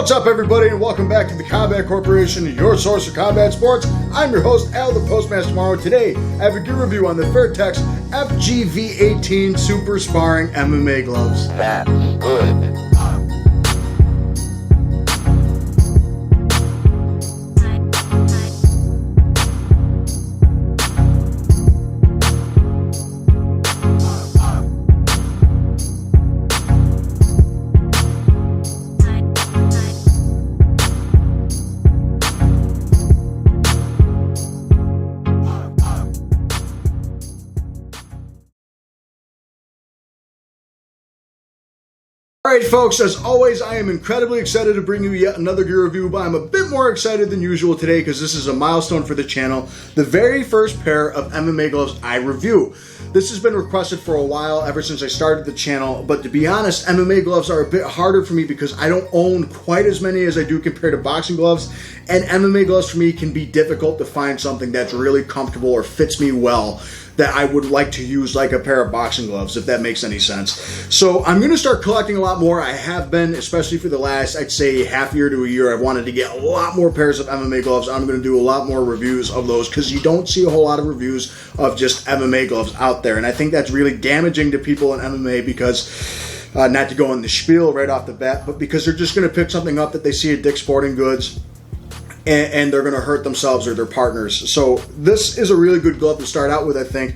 What's up, everybody, and welcome back to the Combat Corporation, your source for combat sports. I'm your host, Al, the Postmaster Tomorrow. Today, I have a gear review on the Fairtex FGV18 Super Sparring MMA gloves. That's good. Alright folks, as always, I am incredibly excited to bring you yet another gear review, but I'm a bit more excited than usual today because this is a milestone for the channel. The very first pair of MMA gloves I review. This has been requested for a while, ever since I started the channel, but to be honest, MMA gloves are a bit harder for me because I don't own quite as many as I do compared to boxing gloves, and MMA gloves for me can be difficult to find something that's really comfortable or fits me well that I would like to use like a pair of boxing gloves, if that makes any sense. So I'm going to start collecting a lot more. I have been, especially for the last, I'd say, half year to a year. I've wanted to get a lot more pairs of MMA gloves. I'm going to do a lot more reviews of those because you don't see a whole lot of reviews of just MMA gloves out there. And I think that's really damaging to people in MMA because, not to go in the spiel right off the bat, but because they're just going to pick something up that they see at Dick's Sporting Goods, and they're going to hurt themselves or their partners. So this is a really good glove to start out with, I think.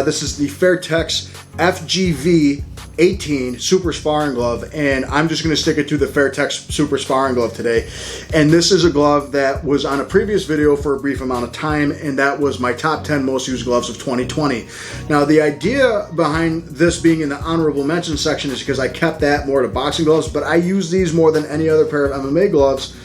This is the Fairtex FGV18 Super Sparring Glove, and I'm just going to stick it to the Fairtex Super Sparring Glove today. And this is a glove that was on a previous video for a brief amount of time, and that was my top 10 most used gloves of 2020. Now, the idea behind this being in the honorable mention section is because I kept that more to boxing gloves, but I use these more than any other pair of MMA gloves.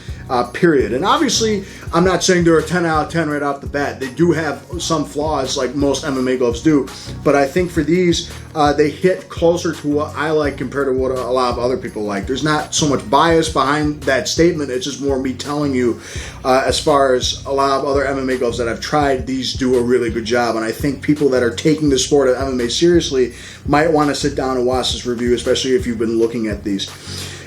Period. And obviously, I'm not saying they're a 10 out of 10 right off the bat. They do have some flaws like most MMA gloves do, but I think for these, they hit closer to what I like compared to what a lot of other people like. There's not so much bias behind that statement. It's just more me telling you, as far as a lot of other MMA gloves that I've tried, these do a really good job. And I think people that are taking the sport of MMA seriously might want to sit down and watch this review, especially if you've been looking at these.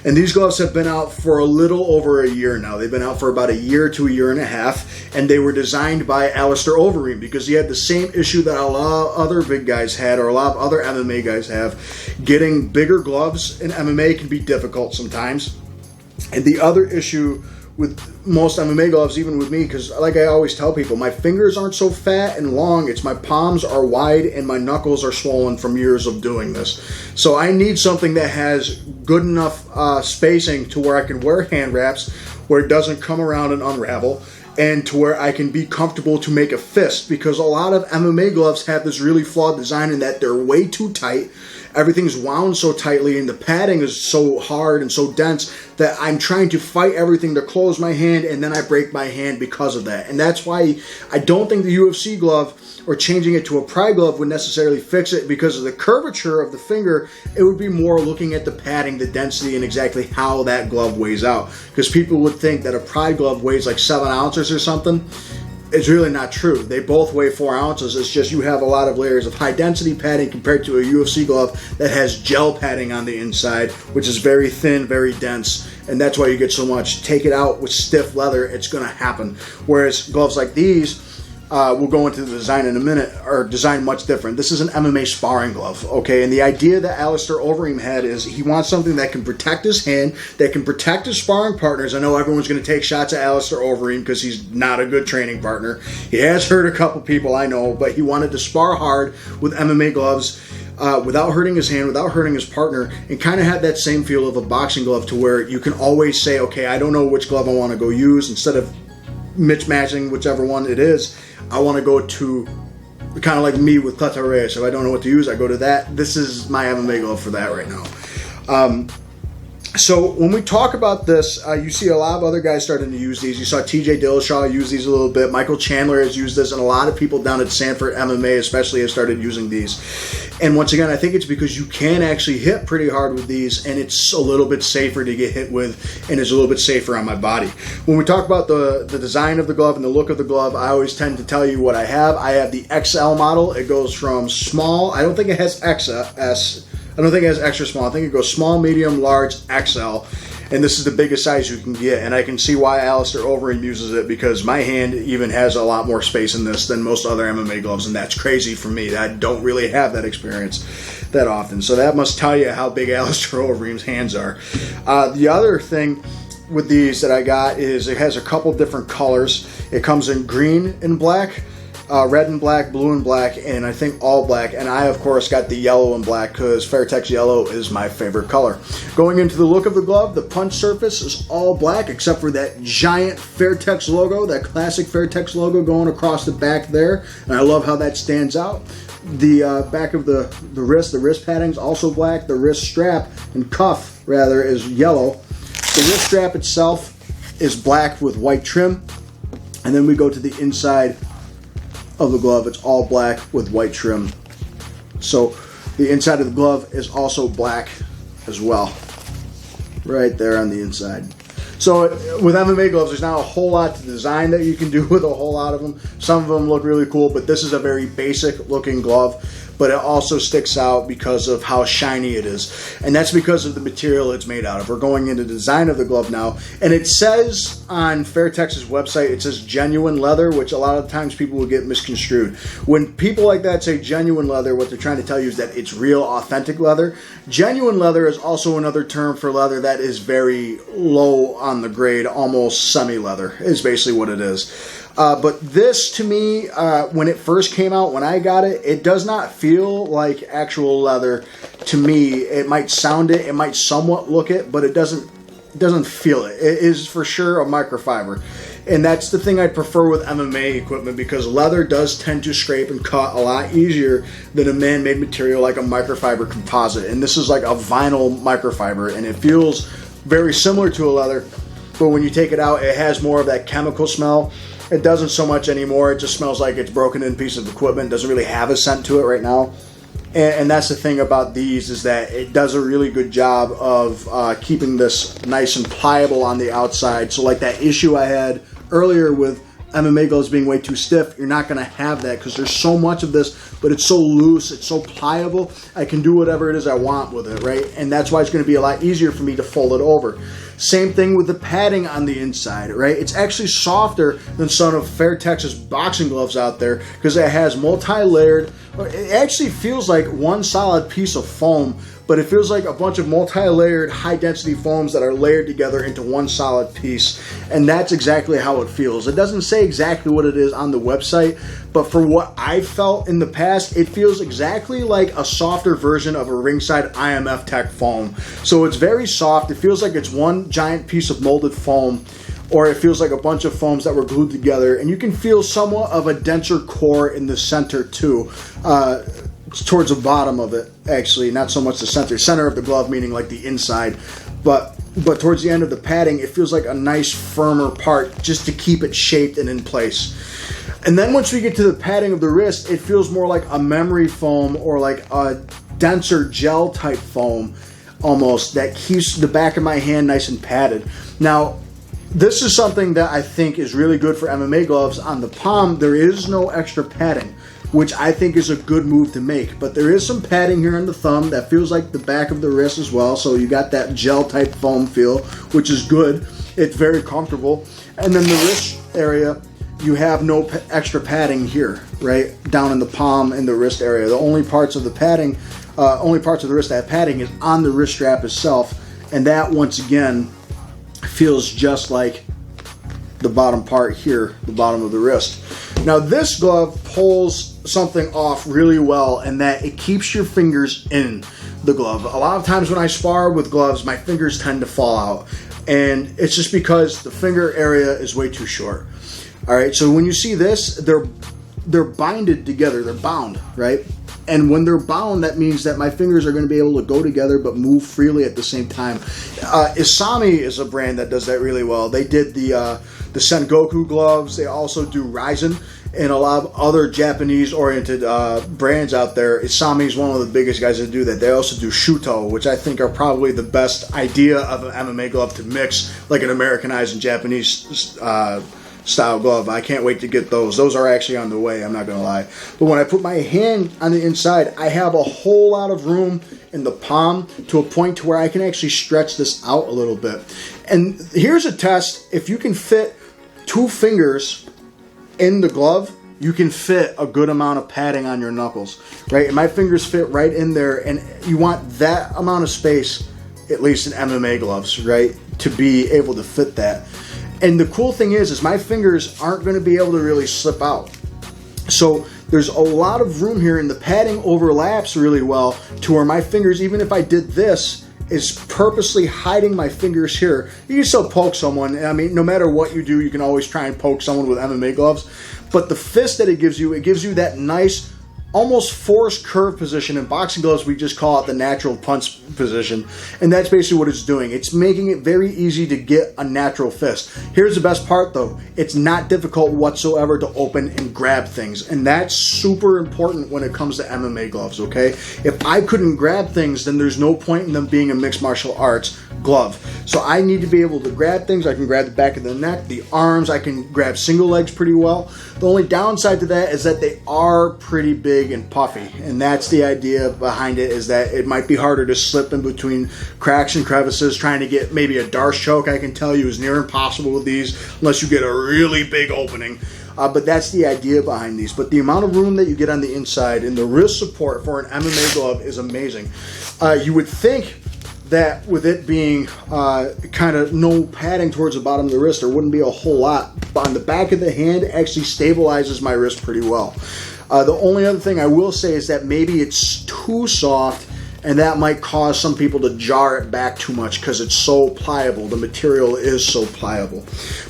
And these gloves have been out for a little over a year now. They've been out for about a year to a year and a half, and they were designed by Alistair Overeem because he had the same issue that a lot of other big guys had, or a lot of other MMA guys have. Getting bigger gloves in MMA can be difficult sometimes. And the other issue with most MMA gloves, even with me, because like I always tell people, my fingers aren't so fat and long, it's my palms are wide and my knuckles are swollen from years of doing this. So I need something that has good enough spacing to where I can wear hand wraps, where it doesn't come around and unravel, and to where I can be comfortable to make a fist, because a lot of MMA gloves have this really flawed design in that they're way too tight. Everything's wound so tightly and the padding is so hard and so dense that I'm trying to fight everything to close my hand, and then I break my hand because of that. And that's why I don't think the UFC glove or changing it to a Pride glove would necessarily fix it, because of the curvature of the finger. It would be more looking at the padding, the density, and exactly how that glove weighs out. Because people would think that a Pride glove weighs like 7 ounces or something. It's really not true. They both weigh 4 ounces. It's just you have a lot of layers of high density padding compared to a UFC glove that has gel padding on the inside, which is very thin, very dense, and that's why you get so much. Take it out with stiff leather, it's going to happen. Whereas gloves like these, we'll go into the design in a minute, are designed much different. This is an MMA sparring glove, okay? And the idea that Alistair Overeem had is he wants something that can protect his hand, that can protect his sparring partners. I know everyone's going to take shots at Alistair Overeem because he's not a good training partner. He has hurt a couple people, I know, but he wanted to spar hard with MMA gloves without hurting his hand, without hurting his partner, and kind of had that same feel of a boxing glove, to where you can always say, okay, I don't know which glove I want to go use. Instead of mismatching whichever one it is, I want to go to, kind of like me with Cleta Reyes. If I don't know what to use, I go to that. This is my MMA glove for that right now. So when we talk about this, you see a lot of other guys starting to use these. You saw TJ Dillashaw use these a little bit. Michael Chandler has used this, and a lot of people down at Sanford MMA especially have started using these. And once again, I think it's because you can actually hit pretty hard with these, and it's a little bit safer to get hit with, and it's a little bit safer on my body. When we talk about the design of the glove and the look of the glove, I always tend to tell you what I have. I have the XL model. It goes from small, I don't think it has XS, I don't think it has extra small. I think it goes small, medium, large, XL. And this is the biggest size you can get, and I can see why Alistair Overeem uses it, because my hand even has a lot more space in this than most other MMA gloves, and that's crazy for me. I don't really have that experience that often. So that must tell you how big Alistair Overeem's hands are. The other thing with these that I got is it has a couple different colors. It comes in green and black, red and black, blue and black, and I think all black. And I, of course, got the yellow and black because Fairtex yellow is my favorite color. Going into the look of the glove, the punch surface is all black except for that giant Fairtex logo, that classic Fairtex logo going across the back there. And I love how that stands out. The back of the wrist padding is also black. The wrist strap and cuff, rather, is yellow. The wrist strap itself is black with white trim. And then we go to the inside of the glove. It's all black with white trim. So the inside of the glove is also black as well, right there on the inside. So with MMA gloves, there's not a whole lot to design that you can do with a whole lot of them. Some of them look really cool, but this is a very basic looking glove. But it also sticks out because of how shiny it is. And that's because of the material it's made out of. We're going into the design of the glove now. And it says on Fairtex's website, it says genuine leather, which a lot of times people will get misconstrued. When people like that say genuine leather, what they're trying to tell you is that it's real, authentic leather. Genuine leather is also another term for leather that is very low on the grade, almost semi-leather is basically what it is. But this, to me, when it first came out, when I got it, it does not feel like actual leather to me. It might sound it, it might somewhat look it, but it doesn't feel it. It is for sure a microfiber. And that's the thing I prefer with MMA equipment, because leather does tend to scrape and cut a lot easier than a man-made material like a microfiber composite. And this is like a vinyl microfiber, and it feels very similar to a leather, but when you take it out, it has more of that chemical smell. It doesn't so much anymore. It just smells like it's broken in piece of equipment. It doesn't really have a scent to it right now. And that's the thing about these, is that it does a really good job of keeping this nice and pliable on the outside. So like that issue I had earlier with MMA gloves being way too stiff, you're not going to have that because there's so much of this, but it's so loose, it's so pliable, I can do whatever it is I want with it, right? And that's why it's going to be a lot easier for me to fold it over. Same thing with the padding on the inside, right? It's actually softer than some of Fairtex's boxing gloves out there because it has multi-layered. It actually feels like one solid piece of foam, but it feels like a bunch of multi-layered high-density foams that are layered together into one solid piece, and that's exactly how it feels. It doesn't say exactly what it is on the website, but for what I felt in the past, it feels exactly like a softer version of a ringside IMF Tech foam. So it's very soft. It feels like it's one giant piece of molded foam, or it feels like a bunch of foams that were glued together, and you can feel somewhat of a denser core in the center too. Towards the bottom of it, actually, not so much the center of the glove, meaning like the inside, but towards the end of the padding, it feels like a nice firmer part just to keep it shaped and in place. And then once we get to the padding of the wrist, it feels more like a memory foam or like a denser gel type foam almost that keeps the back of my hand nice and padded. Now, this is something that I think is really good for MMA gloves. On the palm, there is no extra padding, which I think is a good move to make. But there is some padding here on the thumb that feels like the back of the wrist as well. So you got that gel type foam feel, which is good. It's very comfortable. And then the wrist area, you have no extra padding here, right? Down in the palm and the wrist area. The only parts of the padding, only parts of the wrist that have padding is on the wrist strap itself. And that, once again, feels just like the bottom part here, the bottom of the wrist. Now this glove pulls something off really well, and that it keeps your fingers in the glove. A lot of times when I spar with gloves, my fingers tend to fall out, and it's just because the finger area is way too short. All right, so when you see this, they're binded together, they're bound, right? And when they're bound, that means that my fingers are going to be able to go together but move freely at the same time. Isami is a brand that does that really well. They did the Sengoku gloves. They also do Ryzen and a lot of other Japanese-oriented brands out there. Isami is one of the biggest guys that do that. They also do Shuto, which I think are probably the best idea of an MMA glove to mix like an Americanized and Japanese style glove. I can't wait to get those. Those are actually on the way, I'm not going to lie. But when I put my hand on the inside, I have a whole lot of room in the palm to a point to where I can actually stretch this out a little bit. And here's a test. If you can fit 2 fingers in the glove, you can fit a good amount of padding on your knuckles, right? And my fingers fit right in there, and you want that amount of space, at least in MMA gloves, right, to be able to fit that. And the cool thing is my fingers aren't going to be able to really slip out. So there's a lot of room here, and the padding overlaps really well to where my fingers, even if I did this, is purposely hiding my fingers here. You can still poke someone. I mean, no matter what you do, you can always try and poke someone with MMA gloves. But the fist that it gives you that nice, almost forced curve position. In boxing gloves, we just call it the natural punch position. And that's basically what it's doing. It's making it very easy to get a natural fist. Here's the best part though. It's not difficult whatsoever to open and grab things. And that's super important when it comes to MMA gloves, okay? If I couldn't grab things, then there's no point in them being a mixed martial arts glove. So I need to be able to grab things. I can grab the back of the neck, the arms. I can grab single legs pretty well. The only downside to that is that they are pretty big and puffy, and that's the idea behind it, is that it might be harder to slip in between cracks and crevices. Trying to get maybe a Darce choke, I can tell you, is near impossible with these unless you get a really big opening. But that's the idea behind these. But the amount of room that you get on the inside and the wrist support for an MMA glove is amazing. You would think that with it being kind of no padding towards the bottom of the wrist, there wouldn't be a whole lot. But on the back of the hand, it actually stabilizes my wrist pretty well. The only other thing I will say is that maybe it's too soft, and that might cause some people to jar it back too much because it's so pliable. The material is so pliable.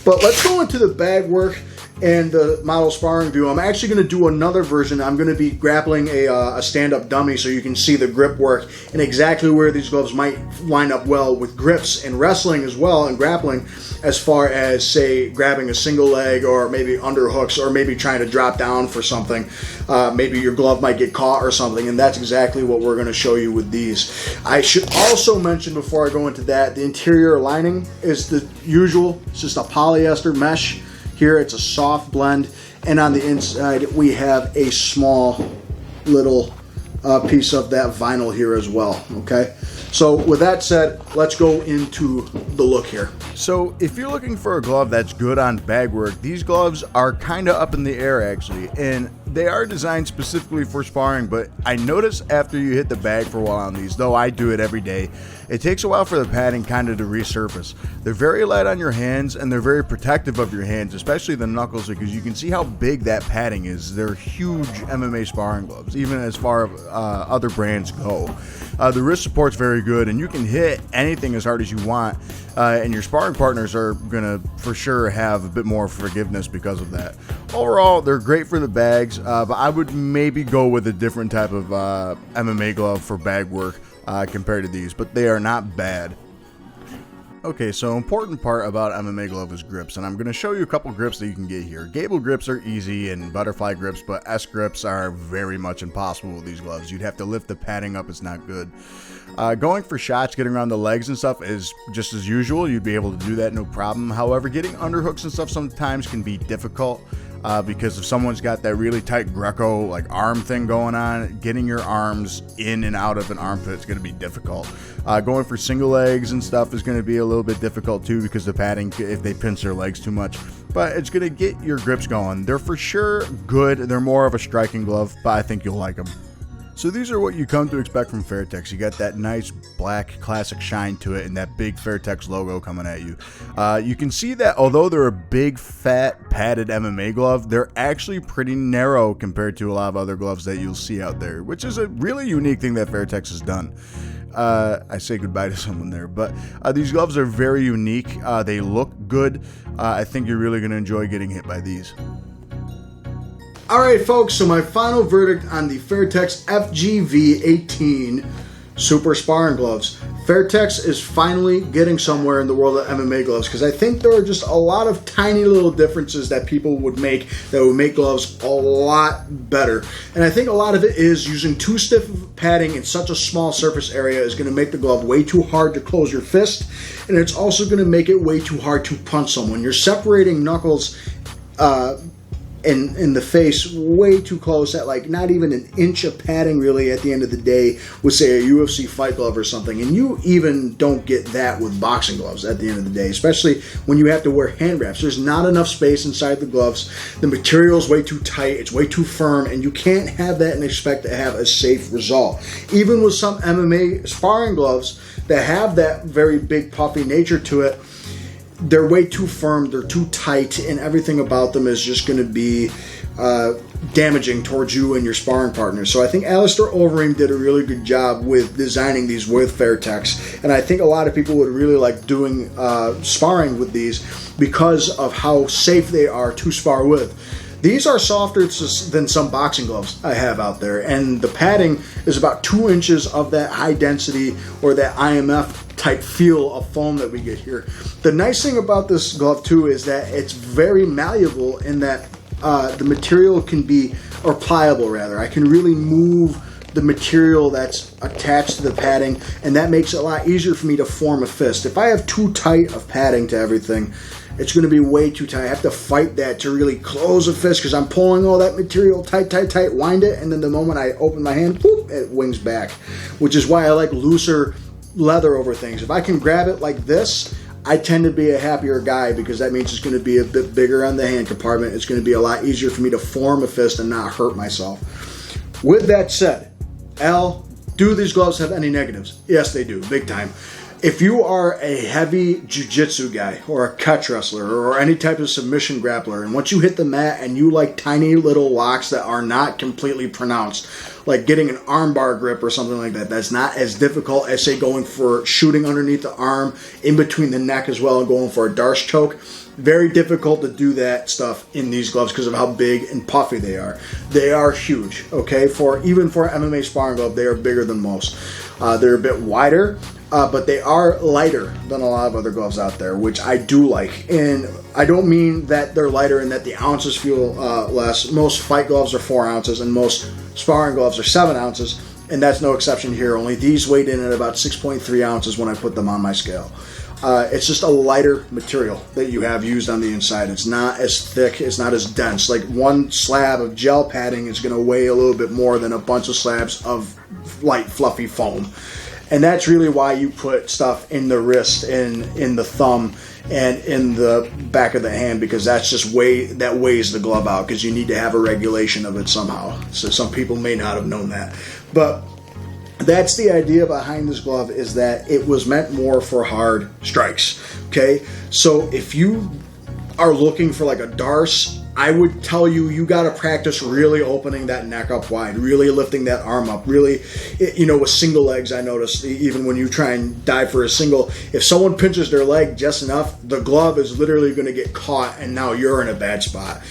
But let's go into the bag work and the model sparring view. I'm actually going to do another version. I'm going to be grappling a stand-up dummy so you can see the grip work and exactly where these gloves might line up well with grips and wrestling as well, and grappling, as far as, say, grabbing a single leg or maybe underhooks or maybe trying to drop down for something. Maybe your glove might get caught or something, and that's exactly what we're going to show you with these. I should also mention before I go into that, the interior lining is the usual. It's just a polyester mesh. Here it's a soft blend, and on the inside we have a small little piece of that vinyl here as well, okay? So with that said, let's go into the look here. So if you're looking for a glove that's good on bag work, these gloves are kind of up in the air actually, and they are designed specifically for sparring, but I notice after you hit the bag for a while on these, though I do it every day, it takes a while for the padding kind of to resurface. They're very light on your hands, and they're very protective of your hands, especially the knuckles, because you can see how big that padding is. They're huge MMA sparring gloves, even as far as other brands go. The wrist support's very good, and you can hit anything as hard as you want, and your sparring partners are gonna for sure have a bit more forgiveness because of that. Overall, they're great for the bags, but I would maybe go with a different type of MMA glove for bag work compared to these, but they are not bad. Okay, so important part about MMA glove is grips, and I'm going to show you a couple grips that you can get here. Gable grips are easy and butterfly grips, but S grips are very much impossible with these gloves. You'd have to lift the padding up, it's not good. Going for shots, getting around the legs and stuff is just as usual. You'd be able to do that no problem. However, getting underhooks and stuff sometimes can be difficult. Because if someone's got that really tight Greco like arm thing going on, getting your arms in and out of an armpit is going to be difficult. Going for single legs and stuff is going to be a little bit difficult too, because the padding, if they pinch their legs too much, but it's going to get your grips going. They're for sure good. They're more of a striking glove, but I think you'll like them. So these are what you come to expect from Fairtex. You got that nice black classic shine to it and that big Fairtex logo coming at you. You can see that although they're a big fat padded MMA glove, they're actually pretty narrow compared to a lot of other gloves that you'll see out there, which is a really unique thing that Fairtex has done. I say goodbye to someone there, but these gloves are very unique. They look good. I think you're really going to enjoy getting hit by these. All right, folks, so my final verdict on the Fairtex FGV18 super sparring gloves. Fairtex is finally getting somewhere in the world of MMA gloves, because I think there are just a lot of tiny little differences that people would make that would make gloves a lot better. And I think a lot of it is using too stiff of padding in such a small surface area is going to make the glove way too hard to close your fist, and it's also going to make it way too hard to punch someone. You're separating knuckles in the face way too close, at like not even an inch of padding really at the end of the day with, say, a UFC fight glove or something. And you even don't get that with boxing gloves at the end of the day, especially when you have to wear hand wraps. There's not enough space inside the gloves. The material is way too tight, it's way too firm, and you can't have that and expect to have a safe result. Even with some MMA sparring gloves that have that very big puffy nature to it, they're way too firm, they're too tight, and everything about them is just going to be damaging towards you and your sparring partner. So I think Alistair Overeem did a really good job with designing these with Fairtex, and I think a lot of people would really like doing sparring with these because of how safe they are to spar with. These are softer than some boxing gloves I have out there, and the padding is about 2 inches of that high density or that IMF type feel of foam that we get here. The nice thing about this glove too is that it's very malleable in that the material can be, or pliable rather, I can really move the material that's attached to the padding, and that makes it a lot easier for me to form a fist. If I have too tight of padding to everything, it's going to be way too tight. I have to fight that to really close a fist because I'm pulling all that material tight, wind it, and then the moment I open my hand, whoop, it wings back, which is why I like looser leather over things. If I can grab it like this, I tend to be a happier guy because that means it's going to be a bit bigger on the hand compartment. It's going to be a lot easier for me to form a fist and not hurt myself. With that said, Al, do these gloves have any negatives? Yes, they do, big time. If you are a heavy jiu-jitsu guy or a catch wrestler or any type of submission grappler, and once you hit the mat and you like tiny little locks that are not completely pronounced, like getting an armbar grip or something like that, that's not as difficult as, say, going for shooting underneath the arm, in between the neck as well, and going for a Darce choke. Very difficult to do that stuff in these gloves because of how big and puffy they are. They are huge, okay? Even for an MMA sparring glove, they are bigger than most. They're a bit wider, but they are lighter than a lot of other gloves out there, which I do like. And I don't mean that they're lighter and that the ounces feel less. Most fight gloves are 4 ounces, and most sparring gloves are 7 ounces, and that's no exception here. Only these weighed in at about 6.3 ounces when I put them on my scale. It's just a lighter material that you have used on the inside. It's not as thick, it's not as dense. Like one slab of gel padding is going to weigh a little bit more than a bunch of slabs of light, fluffy foam. And that's really why you put stuff in the wrist and in the thumb and in the back of the hand, because that's just that weighs the glove out, because you need to have a regulation of it somehow. So some people may not have known that. But that's the idea behind this glove, is that it was meant more for hard strikes. Okay? So if you are looking for like a Darce, I would tell you got to practice really opening that neck up wide, really lifting that arm up, really, with single legs. I noticed even when you try and dive for a single, if someone pinches their leg just enough, the glove is literally going to get caught, and now you're in a bad spot.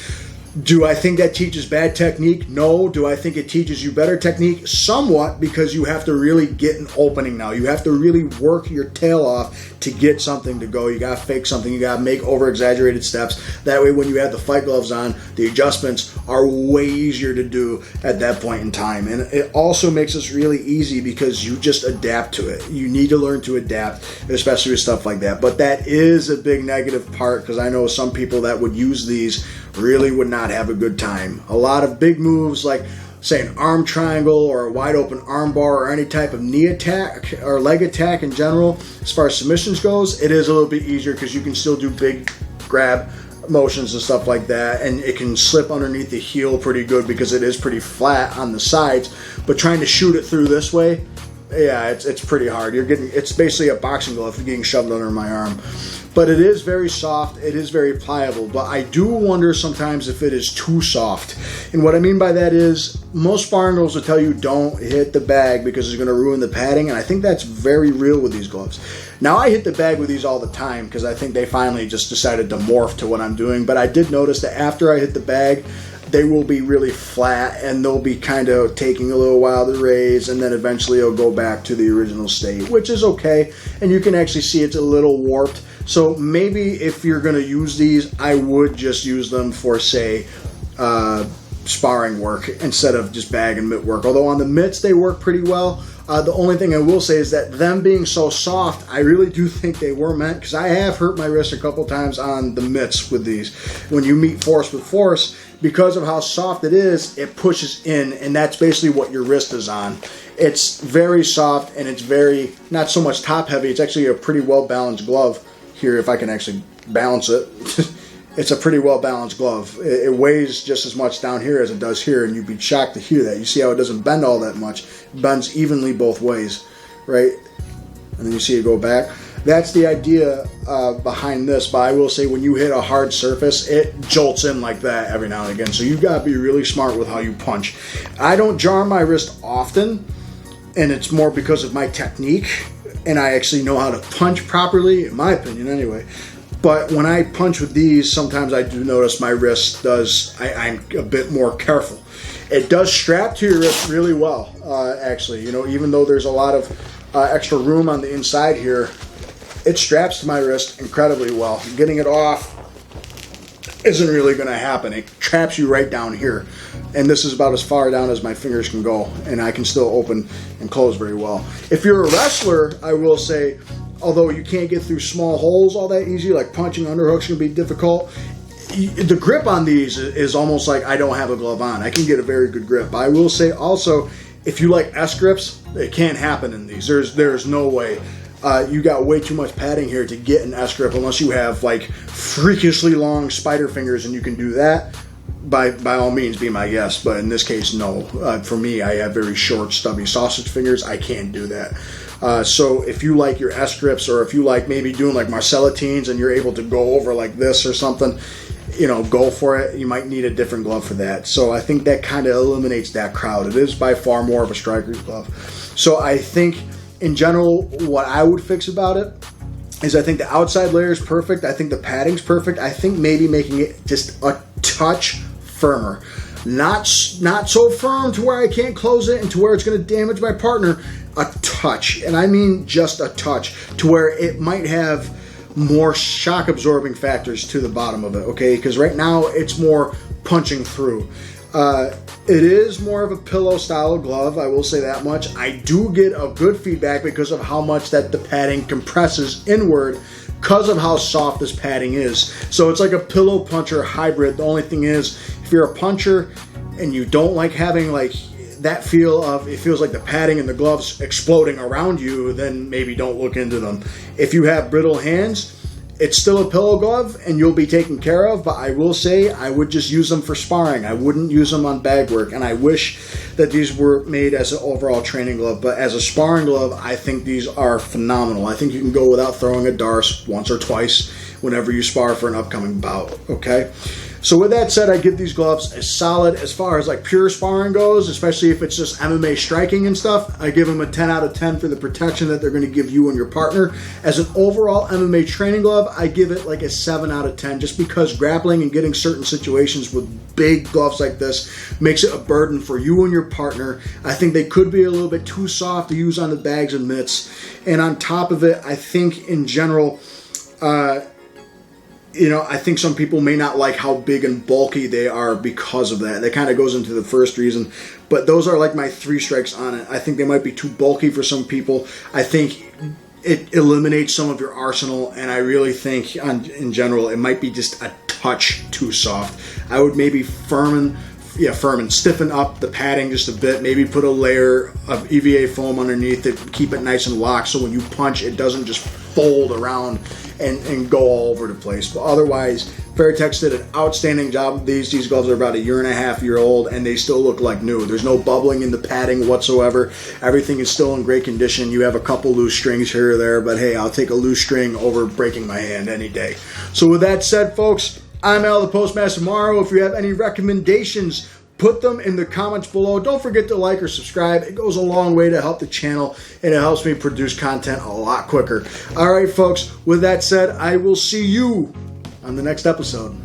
Do I think that teaches bad technique? No. Do I think it teaches you better technique? Somewhat, because you have to really get an opening now. You have to really work your tail off to get something to go. You got to fake something. You got to make over-exaggerated steps. That way, when you have the fight gloves on, the adjustments are way easier to do at that point in time. And it also makes this really easy because you just adapt to it. You need to learn to adapt, especially with stuff like that. But that is a big negative part, because I know some people that would use these really would not have a good time. A lot of big moves, like say an arm triangle or a wide open arm bar or any type of knee attack or leg attack in general, as far as submissions goes, it is a little bit easier because you can still do big grab motions and stuff like that, and it can slip underneath the heel pretty good because it is pretty flat on the sides. But trying to shoot it through this way, yeah, it's pretty hard. It's basically a boxing glove getting shoved under my arm. But it is very soft, it is very pliable, but I do wonder sometimes if it is too soft. And what I mean by that is, most sparring gloves will tell you don't hit the bag because it's going to ruin the padding, and I think that's very real with these gloves. Now, I hit the bag with these all the time because I think they finally just decided to morph to what I'm doing, but I did notice that after I hit the bag, they will be really flat, and they'll be kind of taking a little while to raise, and then eventually it'll go back to the original state, which is okay. And you can actually see it's a little warped. So maybe if you're going to use these, I would just use them for, say, sparring work instead of just bag and mitt work. Although on the mitts they work pretty well. The only thing I will say is that them being so soft, I really do think they were meant, because I have hurt my wrist a couple times on the mitts with these. When you meet force with force, because of how soft it is, it pushes in, and that's basically what your wrist is on. It's very soft, and it's very, not so much top heavy, it's actually a pretty well balanced glove. Here, if I can actually balance it. It's a pretty well balanced glove. It weighs just as much down here as it does here, and you'd be shocked to hear that. You see how it doesn't bend all that much. It bends evenly both ways, right? And then you see it go back. That's the idea behind this, but I will say when you hit a hard surface, it jolts in like that every now and again. So you've got to be really smart with how you punch. I don't jar my wrist often, and it's more because of my technique, and I actually know how to punch properly, in my opinion anyway. But when I punch with these, sometimes I do notice my wrist does, I'm a bit more careful. It does strap to your wrist really well, actually. You know, even though there's a lot of extra room on the inside here, it straps to my wrist incredibly well. Getting it off isn't really going to happen. It traps you right down here. And this is about as far down as my fingers can go, and I can still open and close very well. If you're a wrestler, I will say, although you can't get through small holes all that easy, like punching underhooks can be difficult, the grip on these is almost like I don't have a glove on. I can get a very good grip. I will say also, if you like S grips, it can't happen in these. There's no way. You got way too much padding here to get an S grip unless you have like freakishly long spider fingers, and you can do that. By all means, be my guest, but in this case, no. For me, I have very short, stubby sausage fingers. I can't do that. So if you like your S grips, or if you like maybe doing like Marcellatines and you're able to go over like this or something, you know, go for it. You might need a different glove for that. So I think that kind of eliminates that crowd. It is by far more of a striker's glove. So I think in general, what I would fix about it is I think the outside layer is perfect. I think the padding's perfect. I think maybe making it just a touch firmer. Not so firm to where I can't close it and to where it's going to damage my partner. A touch, and I mean just a touch, to where it might have more shock absorbing factors to the bottom of it, okay? Because right now it's more punching through. It is more of a pillow style glove, I will say that much. I do get a good feedback because of how much that the padding compresses inward, because of how soft this padding is. So it's like a pillow puncher hybrid. The only thing is, if you're a puncher and you don't like having like that feel of, it feels like the padding and the gloves exploding around you, then maybe don't look into them. If you have brittle hands, it's still a pillow glove and you'll be taken care of, but I will say I would just use them for sparring. I wouldn't use them on bag work, and I wish that these were made as an overall training glove, but as a sparring glove, I think these are phenomenal. I think you can go without throwing a darce once or twice whenever you spar for an upcoming bout, okay? So with that said, I give these gloves as solid as far as like pure sparring goes, especially if it's just MMA striking and stuff. I give them a 10 out of 10 for the protection that they're going to give you and your partner. As an overall MMA training glove, I give it like a 7 out of 10, just because grappling and getting certain situations with big gloves like this makes it a burden for you and your partner. I think they could be a little bit too soft to use on the bags and mitts. And on top of it, I think in general, I think some people may not like how big and bulky they are because of that. That kind of goes into the first reason. But those are like my 3 strikes on it. I think they might be too bulky for some people. I think it eliminates some of your arsenal. And I really think, in general, it might be just a touch too soft. I would maybe firm and stiffen up the padding just a bit. Maybe put a layer of EVA foam underneath it. Keep it nice and locked so when you punch, it doesn't just fold around and go all over the place. But otherwise, Fairtex did an outstanding job with these. These gloves are about 1.5 years old, and they still look like new. There's no bubbling in the padding whatsoever. Everything is still in great condition. You have a couple loose strings here or there, but hey, I'll take a loose string over breaking my hand any day. So with that said, folks, I'm Al the Postmaster Morrow. If you have any recommendations, put them in the comments below. Don't forget to like or subscribe. It goes a long way to help the channel, and it helps me produce content a lot quicker. All right, folks, with that said, I will see you on the next episode.